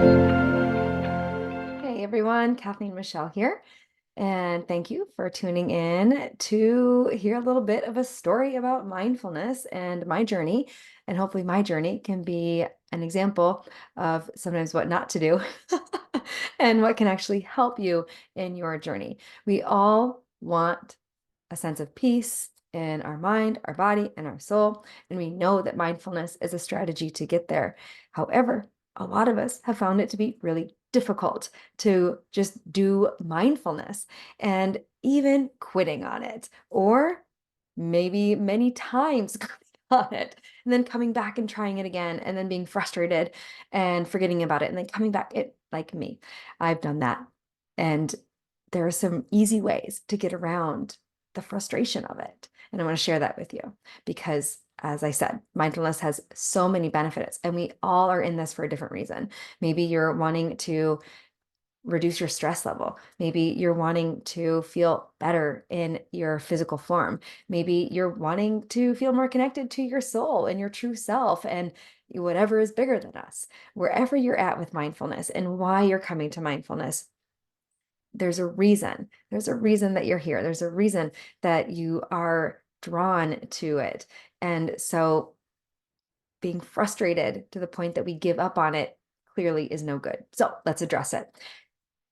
Hey everyone, Kathleen Michelle here, and thank you for tuning in to hear a little bit of a story about mindfulness and my journey. And hopefully, my journey can be an example of sometimes what not to do and what can actually help you in your journey. We all want a sense of peace in our mind, our body, and our soul. And we know that mindfulness is a strategy to get there. However, a lot of us have found it to be really difficult to just do mindfulness and even quitting on it, or maybe many times quitting on it, and then coming back and trying it again, and then being frustrated and forgetting about it, and then coming back. It, like me, I've done that. And there are some easy ways to get around the frustration of it. And I want to share that with you because, as I said, mindfulness has so many benefits, and we all are in this for a different reason. Maybe you're wanting to reduce your stress level. Maybe you're wanting to feel better in your physical form. Maybe you're wanting to feel more connected to your soul and your true self and whatever is bigger than us. Wherever you're at with mindfulness and why you're coming to mindfulness, there's a reason. There's a reason that you're here. There's a reason that you are drawn to it. And so being frustrated to the point that we give up on it clearly is no good. So let's address it.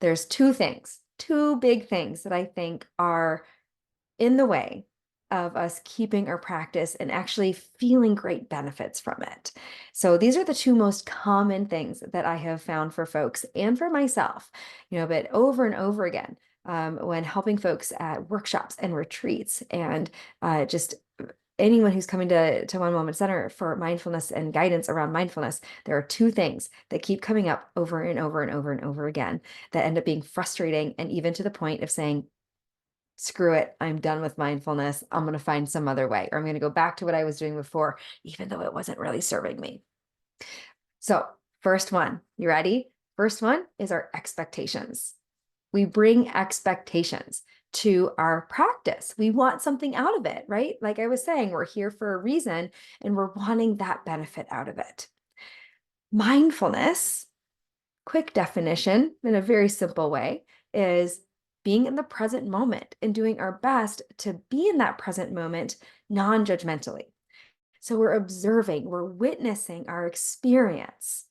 There's two big things that I think are in the way of us keeping our practice and actually feeling great benefits from it. So these are the two most common things that I have found for folks and for myself, but over and over again, when helping folks at workshops and retreats and just anyone who's coming to One Moment Center for mindfulness and guidance around mindfulness, there are two things that keep coming up over and over and over and over again that end up being frustrating, and even to the point of saying, screw it, I'm done with mindfulness. I'm going to find some other way, or I'm going to go back to what I was doing before, even though it wasn't really serving me. So, first one, you ready? First one is our expectations. We bring expectations to our practice. We want something out of it, right? Like I was saying, we're here for a reason and we're wanting that benefit out of it. Mindfulness, quick definition in a very simple way, is being in the present moment and doing our best to be in that present moment non-judgmentally. So we're observing, we're witnessing our experience,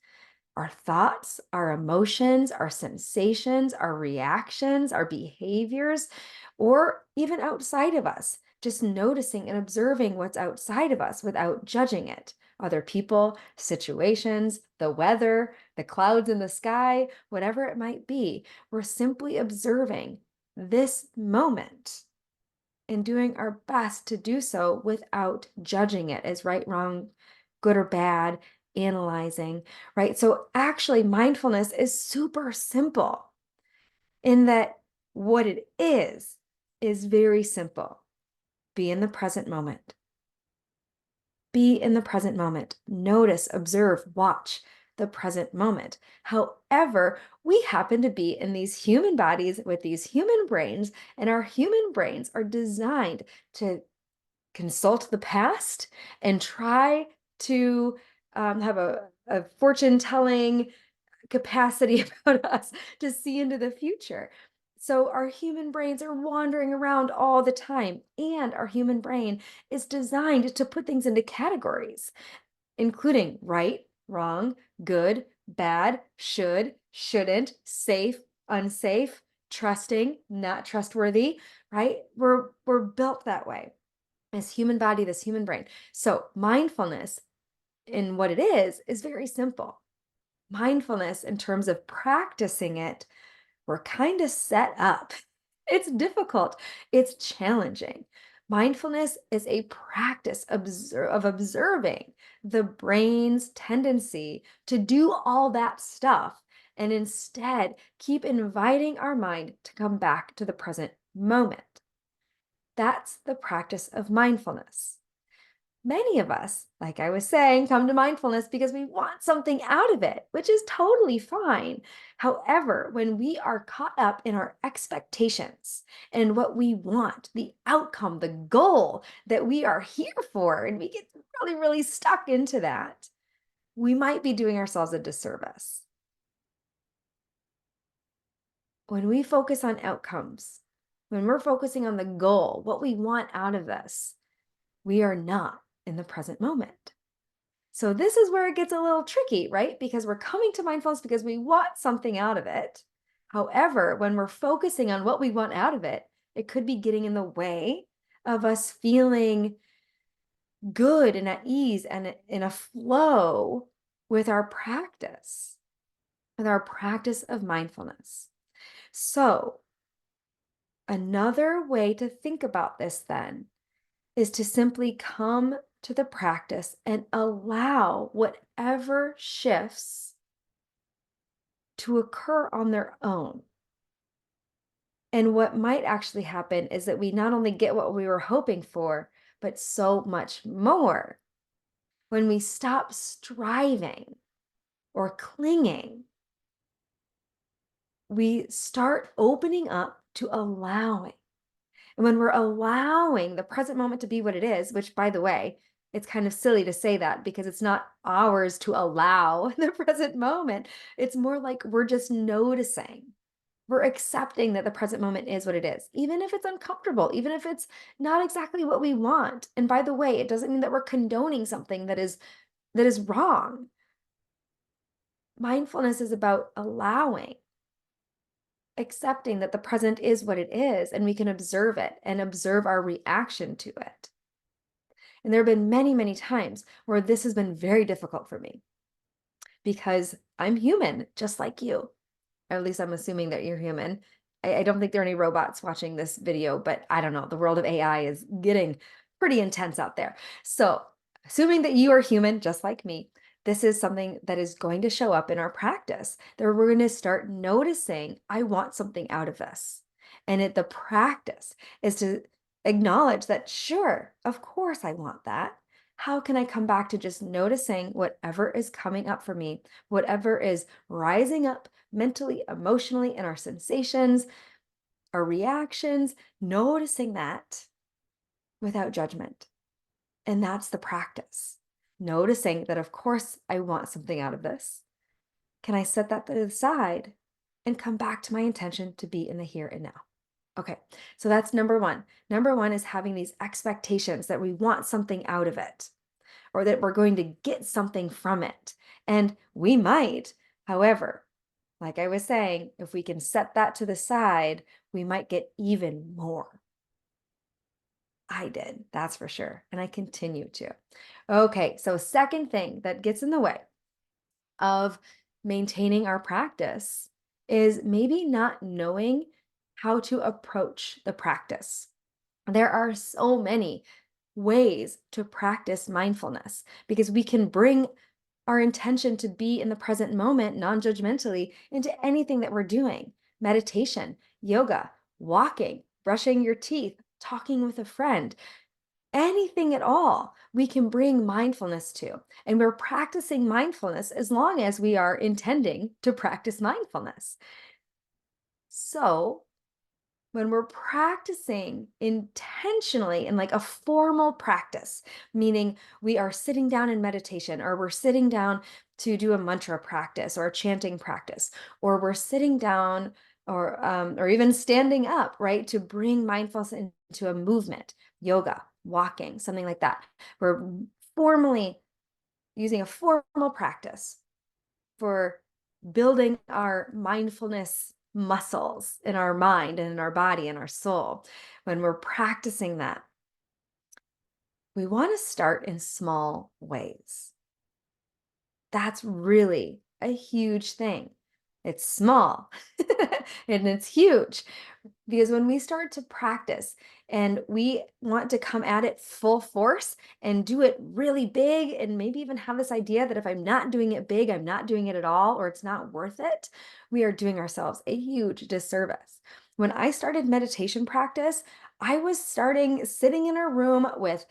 our thoughts, our emotions, our sensations, our reactions, our behaviors, or even outside of us, just noticing and observing what's outside of us without judging it. Other people, situations, the weather, the clouds in the sky, whatever it might be. We're simply observing this moment and doing our best to do so without judging it as right, wrong, good or bad, analyzing, right? So actually, mindfulness is super simple in that what it is very simple. Be in the present moment. Be in the present moment. Notice, observe, watch the present moment. However, we happen to be in these human bodies with these human brains, and our human brains are designed to consult the past and try to have a fortune telling capacity about us to see into the future. So our human brains are wandering around all the time, and our human brain is designed to put things into categories, including right, wrong, good, bad, should, shouldn't, safe, unsafe, trusting, not trustworthy, right? We're built that way. This human body, this human brain. So mindfulness in what it is very simple. Mindfulness in terms of practicing it, we're kind of set up. It's difficult. It's challenging. Mindfulness is a practice of observing the brain's tendency to do all that stuff and instead keep inviting our mind to come back to the present moment. That's the practice of mindfulness. Many of us, like I was saying, come to mindfulness because we want something out of it, which is totally fine. However, when we are caught up in our expectations and what we want, the outcome, the goal that we are here for, and we get really, really stuck into that, we might be doing ourselves a disservice. When we focus on outcomes, when we're focusing on the goal, what we want out of this, we are not in the present moment. So this is where it gets a little tricky, right? Because we're coming to mindfulness because we want something out of it. However, when we're focusing on what we want out of it, it could be getting in the way of us feeling good and at ease and in a flow with our practice of mindfulness. So, another way to think about this then is to simply come to the practice and allow whatever shifts to occur on their own. And what might actually happen is that we not only get what we were hoping for, but so much more when we stop striving or clinging. We start opening up to allowing. And when we're allowing the present moment to be what it is, which, by the way, it's kind of silly to say that because it's not ours to allow the present moment. It's more like we're just noticing. We're accepting that the present moment is what it is, even if it's uncomfortable, even if it's not exactly what we want. And by the way, it doesn't mean that we're condoning something that is wrong. Mindfulness is about allowing, accepting that the present is what it is, and we can observe it and observe our reaction to it. And there have been many, many times where this has been very difficult for me because I'm human, just like you. Or at least I'm assuming that you're human. I don't think there are any robots watching this video, but I don't know. The world of AI is getting pretty intense out there. So, assuming that you are human, just like me, this is something that is going to show up in our practice. That we're going to start noticing, I want something out of this. And the practice is to acknowledge that, sure, of course I want that. How can I come back to just noticing whatever is coming up for me, whatever is rising up mentally, emotionally, in our sensations, our reactions, noticing that without judgment. And that's the practice. Noticing that, of course, I want something out of this. Can I set that to the side and come back to my intention to be in the here and now? Okay, so that's number one. Number one is having these expectations that we want something out of it or that we're going to get something from it. And we might, however, like I was saying, if we can set that to the side, we might get even more. I did, that's for sure. And I continue to. Okay, so second thing that gets in the way of maintaining our practice is maybe not knowing how to approach the practice. There are so many ways to practice mindfulness because we can bring our intention to be in the present moment non-judgmentally into anything that we're doing. Meditation, yoga, walking, brushing your teeth, talking with a friend, anything at all we can bring mindfulness to. And we're practicing mindfulness as long as we are intending to practice mindfulness. So when we're practicing intentionally in like a formal practice, meaning we are sitting down in meditation, or we're sitting down to do a mantra practice or a chanting practice, or we're sitting down or even standing up, right, to bring mindfulness into a movement, yoga, walking, something like that. We're formally using a formal practice for building our mindfulness muscles in our mind and in our body and our soul. When we're practicing that, we want to start in small ways. That's really a huge thing. It's small and it's huge because when we start to practice and we want to come at it full force and do it really big, and maybe even have this idea that if I'm not doing it big, I'm not doing it at all, or it's not worth it, we are doing ourselves a huge disservice. When I started meditation practice, I was sitting in a room with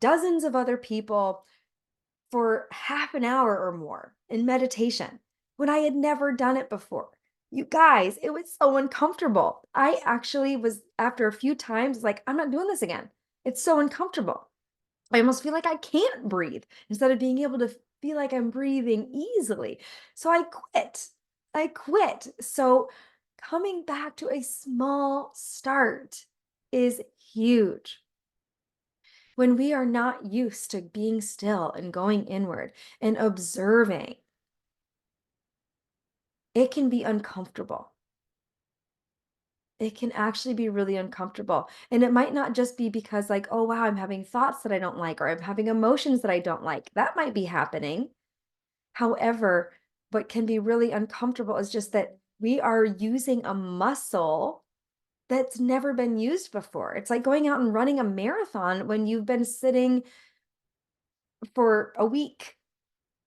dozens of other people for half an hour or more in meditation when I had never done it before. You guys, it was so uncomfortable. I actually was, after a few times, like, I'm not doing this again. It's so uncomfortable. I almost feel like I can't breathe instead of being able to feel like I'm breathing easily. So I quit. I quit. So coming back to a small start is huge. When we are not used to being still and going inward and observing, it can be uncomfortable. It can actually be really uncomfortable. And it might not just be because, like, oh, wow, I'm having thoughts that I don't like, or I'm having emotions that I don't like. That might be happening. However, what can be really uncomfortable is just that we are using a muscle that's never been used before. It's like going out and running a marathon when you've been sitting for a week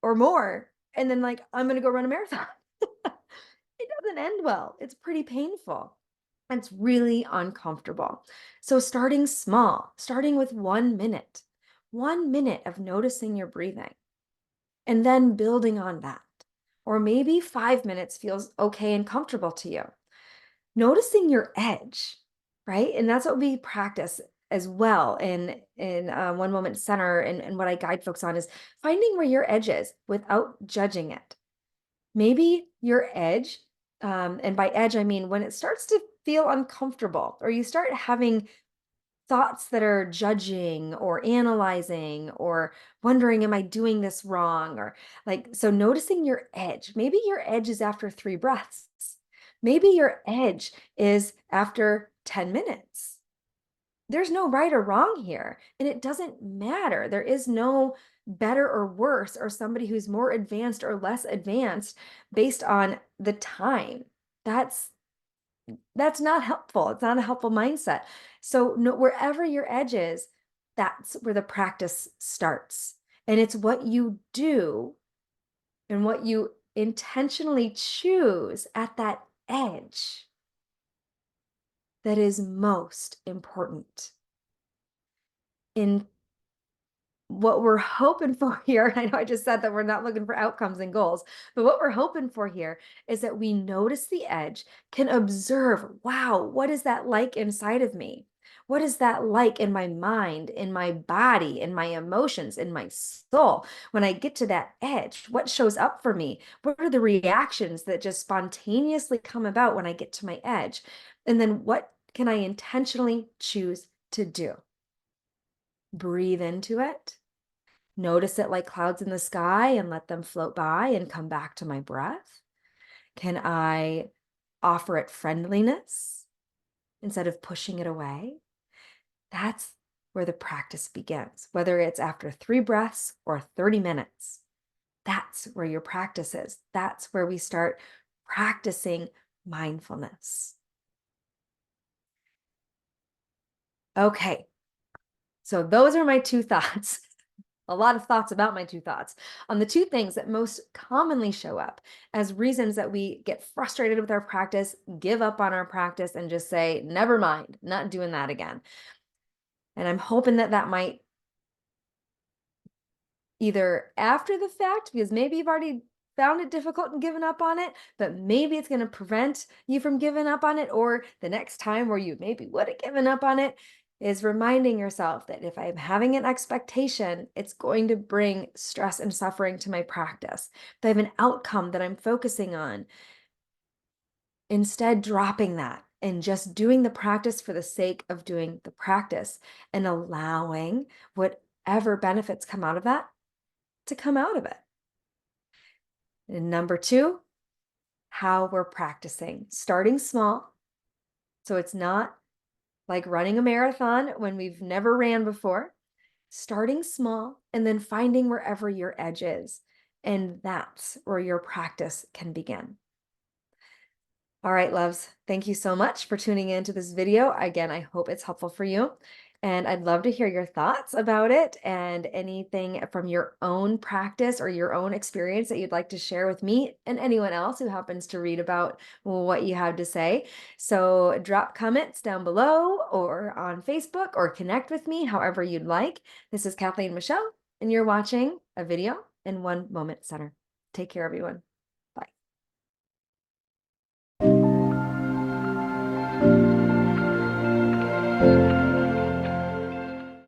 or more. And then, like, I'm going to go run a marathon. It doesn't end well. It's pretty painful. It's really uncomfortable. So, starting small, starting with 1 minute, 1 minute of noticing your breathing, and then building on that. Or maybe 5 minutes feels okay and comfortable to you. Noticing your edge, right? And that's what we practice as well in One Moment Center, and what I guide folks on is finding where your edge is without judging it. Maybe your edge, and by edge, I mean when it starts to feel uncomfortable or you start having thoughts that are judging or analyzing or wondering, am I doing this wrong? Or like, so noticing your edge. Maybe your edge is after 3 breaths. Maybe your edge is after 10 minutes. There's no right or wrong here, and it doesn't matter. There is no better or worse or somebody who's more advanced or less advanced based on the time. That's that's not helpful. It's not a helpful mindset. So no, wherever your edge is, that's where the practice starts. And it's what you do and what you intentionally choose at that edge that is most important. In what we're hoping for here, and I know I just said that we're not looking for outcomes and goals, but what we're hoping for here is that we notice the edge, can observe, wow, what is that like inside of me? What is that like in my mind, in my body, in my emotions, in my soul? When I get to that edge, what shows up for me? What are the reactions that just spontaneously come about when I get to my edge? And then what can I intentionally choose to do? Breathe into it. Notice it like clouds in the sky and let them float by and come back to my breath? Can I offer it friendliness instead of pushing it away? That's where the practice begins, whether it's after 3 breaths or 30 minutes. That's where your practice is. That's where we start practicing mindfulness. Okay, so those are my 2 thoughts. A lot of thoughts about my 2 thoughts on the 2 things that most commonly show up as reasons that we get frustrated with our practice, give up on our practice, and just say, never mind, not doing that again. And I'm hoping that that might either after the fact, because maybe you've already found it difficult and given up on it, but maybe it's going to prevent you from giving up on it, or the next time where you maybe would have given up on it is reminding yourself that if I'm having an expectation, it's going to bring stress and suffering to my practice. If I have an outcome that I'm focusing on, instead dropping that and just doing the practice for the sake of doing the practice and allowing whatever benefits come out of that to come out of it. And number 2, how we're practicing, starting small. So it's not like running a marathon when we've never ran before, starting small and then finding wherever your edge is. And that's where your practice can begin. All right, loves, thank you so much for tuning into this video. Again, I hope it's helpful for you. And I'd love to hear your thoughts about it and anything from your own practice or your own experience that you'd like to share with me and anyone else who happens to read about what you have to say. So drop comments down below or on Facebook or connect with me however you'd like. This is Kathleen Michelle, and you're watching a video in One Moment Center. Take care, everyone.